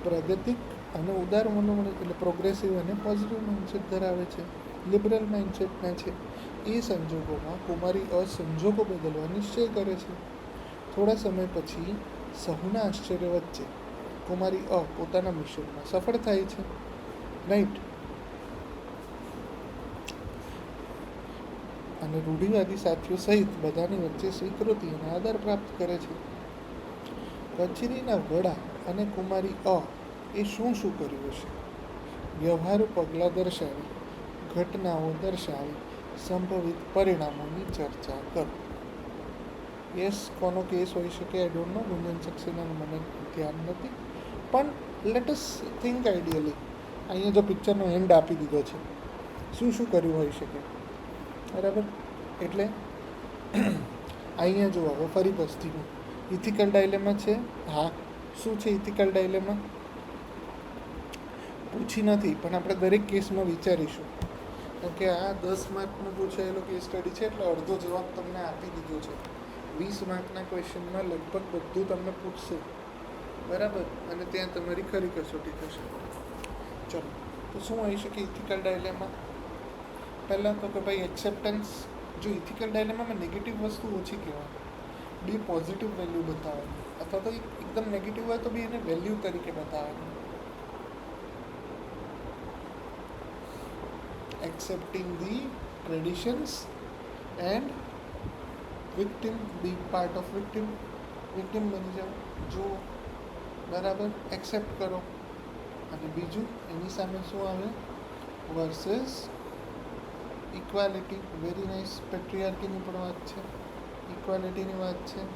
પ્રગતિક અને ઉદાર મનોમન, એટલે પ્રોગ્રેસિવ અને પોઝિટિવ માઇન્ડસેટ ધરાવે છે, લિબરલ માઇન્ડસેટના છે. એ સંજોગોમાં કુમારી સંજોગો બદલવા નિશ્ચય કરે છે. થોડા સમય પછી સહુના આશ્ચર્ય વચ્ચે કુમારી પોતાના મિશનમાં સફળ થાય છે. રાઈટ. અને રૂઢિવાદી સાથીઓ સહિત બધાની વચ્ચે સ્વીકૃતિ અને આદર પ્રાપ્ત કરે છે. કચેરીના વડા અને કુમારી એ શું કર્યું હશે? વ્યવહારુ પગલાં દર્શાવી, ઘટનાઓ દર્શાવી, સંભવિત પરિણામોની ચર્ચા કરો. યસ, કોનો કેસ હોઈ શકે? I don't know. ગુંજન સક્સેનાનું મને ધ્યાન નથી, પણ લેટ અસ થિંક આઈડિયલી. અહીંયા જો પિક્ચરનો એન્ડ આપી દીધો છે, શું કર્યું હોઈ શકે? બરાબર. એટલે અહીંયા જો હવે ફરી પછીનું ઇથિકલ ડાયલેમા છે. હા, શું છે ઇથિકલ ડાયલેમા? પૂછી નથી, પણ આપણે દરેક કેસમાં વિચારીશું. કે આ 10 માર્કનું પૂછાયેલો કેસ સ્ટડી છે, એટલે અડધો જવાબ તમને આપી દીધો છે. 20 માર્કના ક્વેશ્ચનમાં લગભગ બધું તમને પૂછશે, બરાબર, અને ત્યાં તમારી ખરી કસોટી થશે. ચલો, તો શું હોઈ શકે ઇથિકલ ડાયલેમા? પહેલાં તો કે ભાઈ એક્સેપ્ટન્સ. જો ઇથિકલ ડાયલેમામાં નેગેટિવ વસ્તુ ઓછી કહેવાની, બી પોઝિટિવ વેલ્યુ બતાવવાની, અથવા તો એકદમ નેગેટિવ હોય તો બી એને વેલ્યુ તરીકે બતાવવાની. accepting the traditions and victim, be part of victim બની જાઓ, જો બરાબર એક્સેપ્ટ કરો. અને બીજું એની સામે શું આવે? Versus equality. Very nice. પેટ્રિયાર્કીની પણ વાત છે, ઇક્વાલિટીની વાત છે,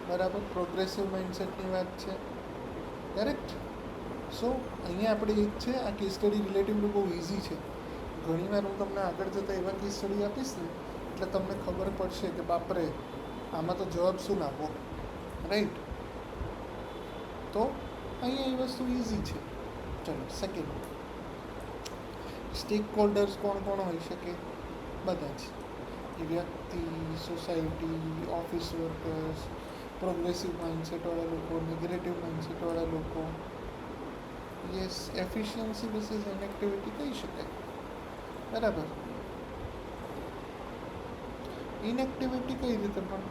બરાબર, પ્રોગ્રેસિવ માઇન્ડસેટની વાત છે. કરેક્ટ. સો અહીંયા આપણે એક છે, આ કેસ સ્ટડી રિલેટિવલી બહુ ઇઝી છે. ઘણીવાર હું તમને આગળ જતાં એવા કેસ સ્ટડી આપીશ ને, એટલે તમને ખબર પડશે કે બાપરે, આમાં તો જવાબ શું નાખો. રાઈટ. તો અહીંયા એ વસ્તુ ઇઝી છે. ચલો, સેકન્ડ, સ્ટેક હોલ્ડર્સ કોણ હોઈ શકે? બધા જ. એ વ્યક્તિ, સોસાયટી, ઓફિસ વર્કર્સ, પ્રોગ્રેસિવ માઇન્ડસેટવાળા લોકો, નેગેટિવ માઇન્ડસેટવાળા લોકો. યસ, એફિશિયન્સી બેસિસ ઇનએક્ટિવિટી કહી શકાય, બરાબર. ઇનએક્ટિવિટી કઈ રીતે? પણ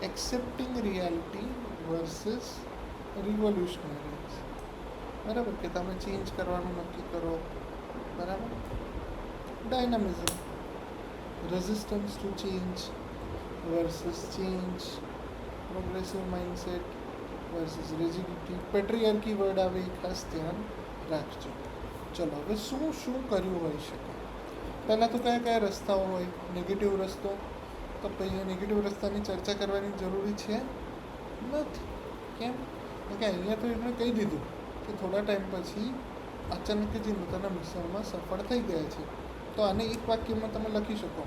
એક્સેપ્ટિંગ રિયાલિટી વર્સેસ રિવોલ્યુશનરીઝ, બરાબર, કે તમે ચેન્જ કરવાનું નક્કી કરો, બરાબર. Dynamism, resistance to change versus change, progressive mindset versus rigidity. Patriarchy word આવે, ખાસ ધ્યાન રાખજો. ચલો, હવે શું કર્યું હોઈ શકે? પહેલાં તો કયા રસ્તાઓ હોય? નેગેટિવ રસ્તો. તો પછી નેગેટિવ રસ્તાની ચર્ચા કરવાની જરૂરી છે નથી. કેમ? કે અહીંયા તો એમણે કહી દીધું કે થોડા ટાઈમ પછી અચાનક જે પોતાના મિશનમાં સફળ થઈ ગયા છે. તો આને એક વાક્યમાં તમે લખી શકો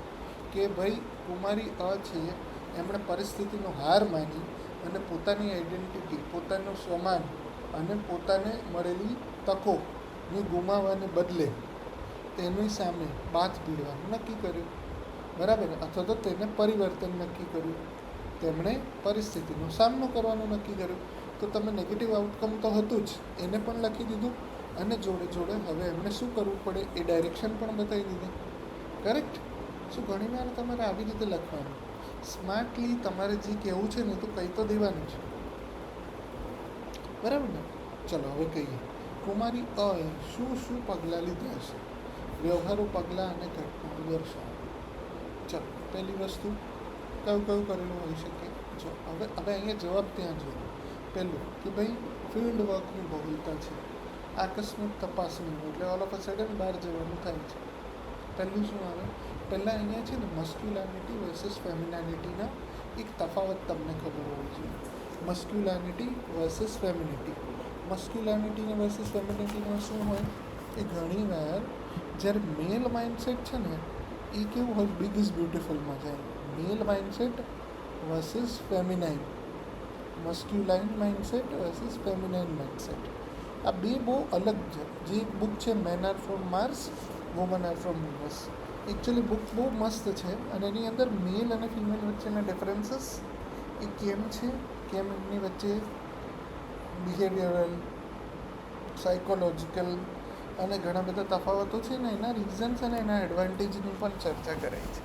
કે ભાઈ કુમારી છે, એમણે પરિસ્થિતિનો હાર માની અને પોતાની આઈડેન્ટિટી, પોતાનું સ્વમાન અને પોતાને મળેલી તકોને ગુમાવવાને બદલે તેની સામે બાથ ભીડવાનું નક્કી કર્યું, બરાબર, અથવા તો તેને પરિવર્તન નક્કી કર્યું. તેમણે પરિસ્થિતિનો સામનો કરવાનું નક્કી કર્યું. તો તમે નેગેટિવ આઉટકમ તો હતું જ, એને પણ લખી દીધું, અને જોડે જોડે હવે એમણે શું કરવું પડે એ ડાયરેક્શન પણ બતાવી દીધી. કરેક્ટ. શું ઘણીવાર તમારે આવી રીતે લખવાનું, સ્માર્ટલી તમારે જે કહેવું છે ને તો કહી તો દેવાનું છે, બરાબર ને? ચલો, હવે કહીએ કુમારી શું પગલાં લીધા હશે? વ્યવહારુ પગલાં અને ઘટનાઓ દર્શાવો. ચલો, પહેલી વસ્તુ કયું કરેલું હોઈ શકે? જો હવે અહીંયા જવાબ ત્યાં જોઈએ. પહેલું કે ભાઈ ફિલ્ડ વર્કની બહુલતા છે, આકસ્મિક તપાસણીઓ, એટલે ઓલ ઓફ અ સડન બહાર જવાનું થાય છે. પહેલું શું આવે? પહેલાં અહીંયા છે ને મસ્ક્યુલાનિટી વર્સસ ફેમિનાનિટીના એક તફાવત તમને ખબર હોવી જોઈએ. મસ્ક્યુલાનિટી વર્સસ ફેમિનિટી. મસ્ક્યુલાનિટી વર્સસ ફેમિનિટીમાં શું હોય? એ ઘણીવાર જ્યારે મેલ માઇન્ડસેટ છે ને એ કેવું હોય, બિગ ઇઝ બ્યુટિફુલમાં જાય. Male mindset versus feminine, masculine mindset versus feminine mindset. આ બે બહુ અલગ છે. જે એક બુક છે men are from Mars, women are from Venus. Actually book બહુ મસ્ત છે અને એની અંદર મેલ અને ફિમેલ વચ્ચેના ડિફરન્સીસ એ કેમ છે, કેમ એમની વચ્ચે બિહેવિયરલ, સાયકોલોજીકલ અને ઘણા બધા તફાવતો છે ને એના રીઝન્સ અને એના એડવાન્ટેજની પણ ચર્ચા કરાઈ છે.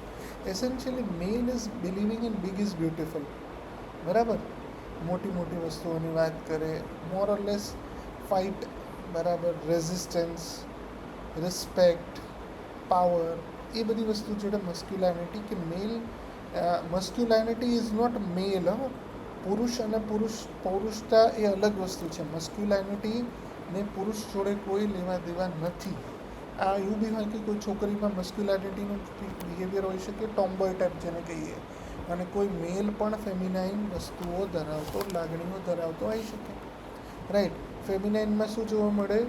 Essentially male is believing in big is beautiful, બરાબર. મોટી મોટી વસ્તુઓની વાત કરે, મોર ઓર લેસ ફાઇટ, બરાબર, રેઝિસ્ટન્સ, રિસ્પેક્ટ, પાવર, એ બધી વસ્તુ જોડે મસ્ક્યુલાનિટી કે મેલ. મસ્ક્યુલાનિટી ઇઝ નોટ મેલ. પુરુષ અને પૌરુષતા એ અલગ વસ્તુ છે. મસ્ક્યુલાનિટી ને પુરુષ જોડે કોઈ લેવા દેવા નથી. આ એવું બી હોય કે કોઈ છોકરીમાં મસ્ક્યુલાનિટીનું બિહેવિયર હોઈ શકે, ટોમ્બોય ટાઈપ જેને કહીએ, અને કોઈ મેલ પણ ફેમિનાઇન વસ્તુઓ ધરાવતો, લાગણીઓ ધરાવતો હોઈ શકે, રાઈટ. ફેમિનાઇનમાં શું જોવા મળે?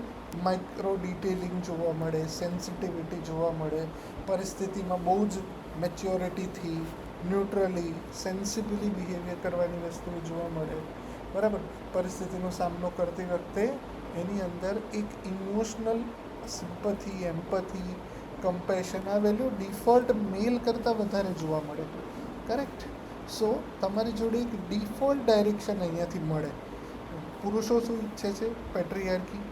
માઇક્રો ડિટેલિંગ જોવા મળે, સેન્સિટિવિટી જોવા મળે, પરિસ્થિતિમાં બહુ જ મેચ્યોરિટીથી, ન્યુટ્રલી, સેન્સિબલી બિહેવિયર કરવાની વસ્તુઓ જોવા મળે, બરાબર. પરિસ્થિતિનો સામનો કરતી વખતે એની અંદર એક ઇમોશનલ સિમ્પથી, એમ્પથી, કમ્પેશન, આ વેલ્યુ ડિફોલ્ટ મેલ કરતાં વધારે જોવા મળે, કરેક્ટ. સો તમારી જોડે એક ડિફોલ્ટ ડાયરેક્શન અહીંયાથી મળે. પુરુષો શું ઈચ્છે છે? પેટ્રિયાર્કી.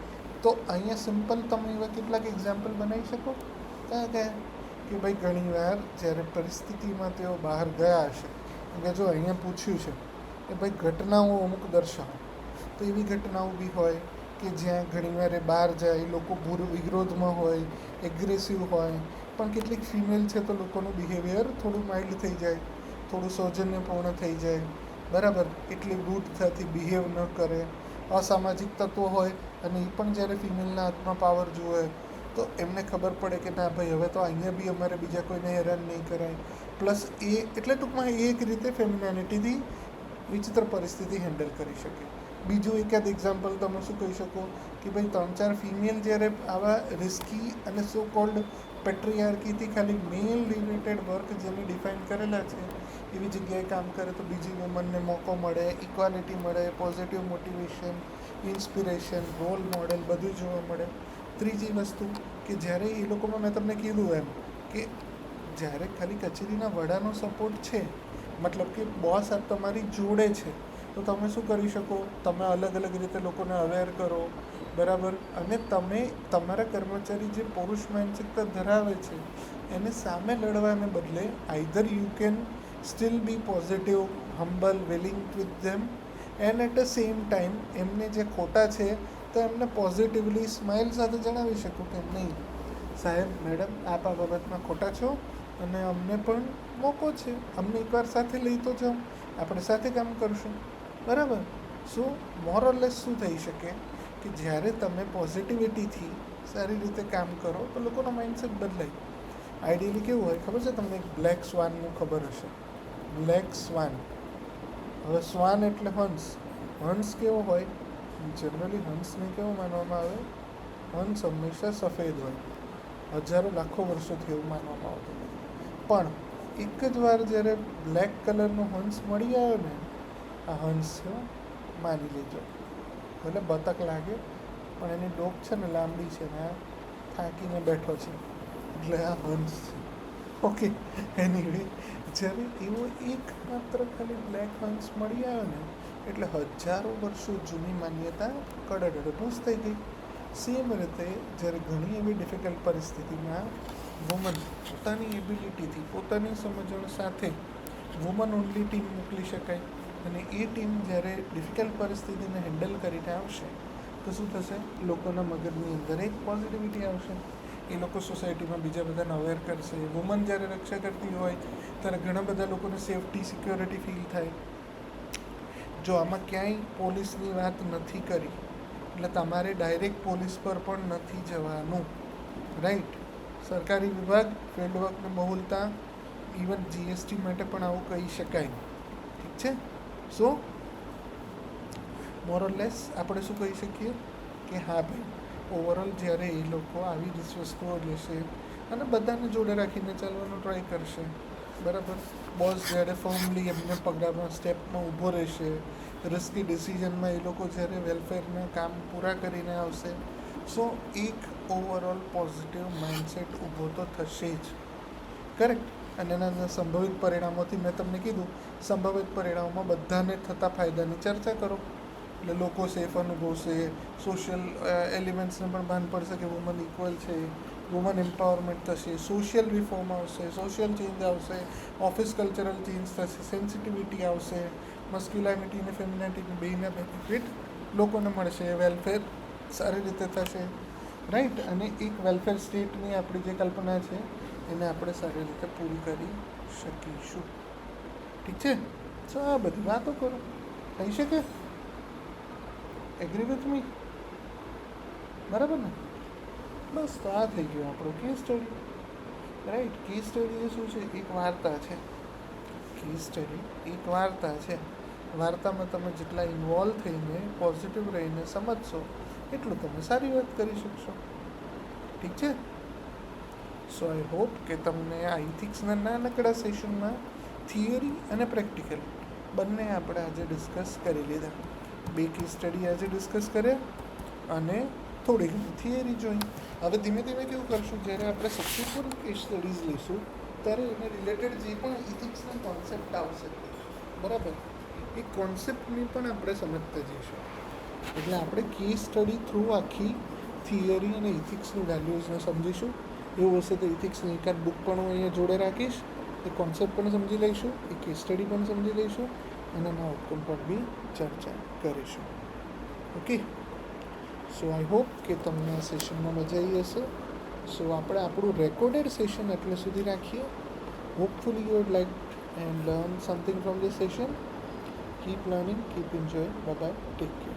તો અહીંયા સિમ્પલ તમે એવા કેટલાક એક્ઝામ્પલ બનાવી શકો? કયા કયા? કે ભાઈ ઘણીવાર જ્યારે પરિસ્થિતિમાં તેઓ બહાર ગયા હશે, કે જો અહીંયા પૂછ્યું છે કે ભાઈ ઘટનાઓ અમુક દર્શાવો, તો એવી ઘટનાઓ બી હોય કે જ્યાં ઘણીવાર એ બહાર જાય, લોકો વિરોધમાં હોય, એગ્રેસિવ હોય, પણ કેટલીક ફિમેલ છે તો લોકોનું બિહેવિયર થોડું માઇલ્ડ થઈ જાય, થોડું સૌજન્યપૂર્ણ થઈ જાય, બરાબર. એટલી રૂટથી બિહેવ ન કરે. અસામાજિક તત્વો હોય અને એ પણ જ્યારે ફિમેલના હાથમાં પાવર જુએ તો એમને ખબર પડે કે ના ભાઈ હવે તો અહીંયા બી અમારે બીજા કોઈને હેરાન નહીં કરાય. પ્લસ એ એટલે ટૂંકમાં એ એક રીતે ફેમિનાનિટીથી વિચિત્ર પરિસ્થિતિ હેન્ડલ કરી શકે. બીજું એકાદ એક્ઝામ્પલ તમે શું કહી શકો કે ભાઈ 3-4 ફિમેલ જ્યારે આવા રિસ્કી અને સો કોલ્ડ પેટ્રિયાર્કીથી ખાલી મેલ રિલેટેડ વર્ક જેને ડિફાઇન કરેલા છે એવી જગ્યાએ કામ કરે તો બીજી વુમનને મોકો મળે, ઇક્વાલિટી મળે, positive motivation, inspiration, role model બધું જોવા મળે. ત્રીજી વસ્તુ કે જ્યારે એ લોકોમાં મેં તમને કીધું એમ કે જ્યારે ખાલી કચેરીના વડાનો સપોર્ટ છે, મતલબ કે બોસ આ તમારી જોડે છે, તો તમે શું કરી શકો? તમે અલગ અલગ રીતે લોકોને અવેર કરો, બરાબર. અને તમે તમારા કર્મચારી જે પુરુષ માનસિકતા ધરાવે છે એને સામે લડવાને બદલે either you can still be positive, humble, willing with them, and at the same time એમને જે ખોટા છે તો એમને પોઝિટિવલી સ્માઇલ સાથે જણાવી શકો કે નહીં સાહેબ, મેડમ, આપ આ બાબતમાં ખોટા છો અને અમને પણ મોકો છે, અમને એકવાર સાથે લઈ તો જાઓ, આપણે સાથે કામ કરશું, બરાબર. શું મોરલેસ શું થઈ શકે કે જ્યારે તમે પોઝિટિવિટીથી સારી રીતે કામ કરો તો લોકોનો માઇન્ડસેટ બદલાય. આઈડિયલી કેવું હોય ખબર છે તમને? બ્લેક સ્વાનનું ખબર હશે. બ્લેક સ્વાન. હવે સ્વાન એટલે હંસ. હંસ કેવો હોય? જનરલી હંસને કેવું માનવામાં આવે? હંસ હંમેશા સફેદ હોય, હજારો લાખો વર્ષોથી એવું માનવામાં આવતું. પણ એક જ વાર જ્યારે બ્લેક કલરનો હંસ મળી આવ્યો ને, આ હંસ છે, માની લેજો, ભલે બતક લાગે પણ એની ડોક છે ને લાંબી છે ને થાકીને બેઠો છે, એટલે આ હંસ છે. ઓકે, એનીવે જ્યારે એવો એક માત્ર ખાલી બ્લેક હંસ મળી આવ્યો ને એટલે હજારો વર્ષો જૂની માન્યતા કડડડભૂસ થઈ ગઈ. સેમ રીતે જ્યારે ઘણી એવી ડિફિકલ્ટ પરિસ્થિતિમાં વુમન પોતાની એબિલિટીથી, પોતાની સમજણ સાથે વુમન ઓનલી ટીમ મોકલી શકાય અને એ ટીમ જ્યારે ડિફિકલ્ટ પરિસ્થિતિને હેન્ડલ કરીને આવશે તો શું થશે? લોકોના મગજની અંદર એક પોઝિટિવિટી આવશે. એ લોકો સોસાયટીમાં બીજા બધાને અવેર કરશે. વુમન જ્યારે રક્ષા કરતી હોય ત્યારે ઘણા બધા લોકોને સેફટી, સિક્યોરિટી ફીલ થાય. જો આમાં ક્યાંય પોલીસની વાત નથી કરી એટલે તમારે ડાયરેક્ટ પોલીસ પર પણ નથી જવાનું, રાઈટ. સરકારી વિભાગ, ફિલ્ડવર્કને બહુલતા, ઇવન જીએસટી માટે પણ આવું કહી શકાય, ઠીક છે. સો મોરલેસ આપણે શું કહી શકીએ કે હા ભાઈ, ઓવરઓલ જ્યારે એ લોકો આવી જ વસ્તુઓ લેશે અને બધાને જોડે રાખીને ચાલવાનું ટ્રાય કરશે, બરાબર. બોસ જ્યારે ફર્મલી એમને પગલામાં સ્ટેપમાં ઊભો રહેશે, રિસ્કી ડિસિઝનમાં એ લોકો જ્યારે વેલફેરના કામ પૂરા કરીને આવશે, સો એક ઓવરઓલ પોઝિટિવ માઇન્ડસેટ ઊભો તો થશે જ, કરેક્ટ. અને એના સંભવિત પરિણામોથી મેં તમને કીધું, સંભવિત પરિણામોમાં બધાને થતા ફાયદાની ચર્ચા કરો, એટલે લોકો સેફ અનુભવશે, સોશિયલ એલિમેન્ટ્સને પણ ભાન પડશે કે વુમન ઇક્વલ છે, વુમન એમ્પાવરમેન્ટ થશે, સોશિયલ રિફોર્મ આવશે, સોશિયલ ચેન્જ આવશે, ઓફિસ કલ્ચરલ ચેન્જ થશે, સેન્સિટિવિટી આવશે, મસ્ક્યુલાનિટી અને ફેમિનિટીની બેયના બેનિફિટ લોકોને મળશે, વેલફેર સારી રીતે થશે, રાઈટ. અને એક વેલફેર સ્ટેટની આપણી જે કલ્પના છે એને આપણે સારી રીતે પૂરી કરી શકીશું, ઠીક છે. તો આ બધી વાતો કરો, થઈ શકે. એગ્રી વિથ મી, બરાબર ને? બસ, તો આ થઈ ગયું આપણું case study, right. Case study એ શું છે? એક વાર્તા છે. કેસ સ્ટડી એક વાર્તા છે. વાર્તામાં તમે જેટલા ઇન્વોલ્વ થઈને પોઝિટિવ રહીને સમજશો એટલું તમે સારી વાત કરી શકશો, ઠીક છે. સો આઈ હોપ કે તમને આ ઇથિક્સના નાનકડા સેશનમાં થિયરી અને પ્રેક્ટિકલ બંને આપણે આજે ડિસ્કસ કરી લીધા. 2 કેસ સ્ટડી આજે ડિસ્કસ કર્યા અને થોડી ઘણી થિયરી જોઈ. હવે ધીમે ધીમે કેવું કરશું, જ્યારે આપણે સક્સેસફુલ કેસ સ્ટડીઝ લઈશું ત્યારે એને રિલેટેડ જે પણ ઇથિક્સના કોન્સેપ્ટ આવશે, બરાબર, એ કોન્સેપ્ટની પણ આપણે સમજતા જઈશું. એટલે આપણે કેસ સ્ટડી થ્રુ આખી થિયરી અને ઇથિક્સની વેલ્યુઝને સમજીશું. એવું હશે તો ઇથિક્સની એકાદ બુક પણ હું અહીંયા જોડે રાખીશ, એ કોન્સેપ્ટ પણ સમજી લઈશું, એ કેસ સ્ટડી પણ સમજી લઈશું અને એના આઉટકમ પર બી ચર્ચા કરીશું. ઓકે. સો આઈ હોપ કે તમને આ સેશનમાં મજા આવી હશે. સો આપણે આપણું રેકોર્ડેડ સેશન એટલે સુધી રાખીએ. Hopefully you would like and learn something from this session. Keep learning, keep enjoy. Bye bye, take care.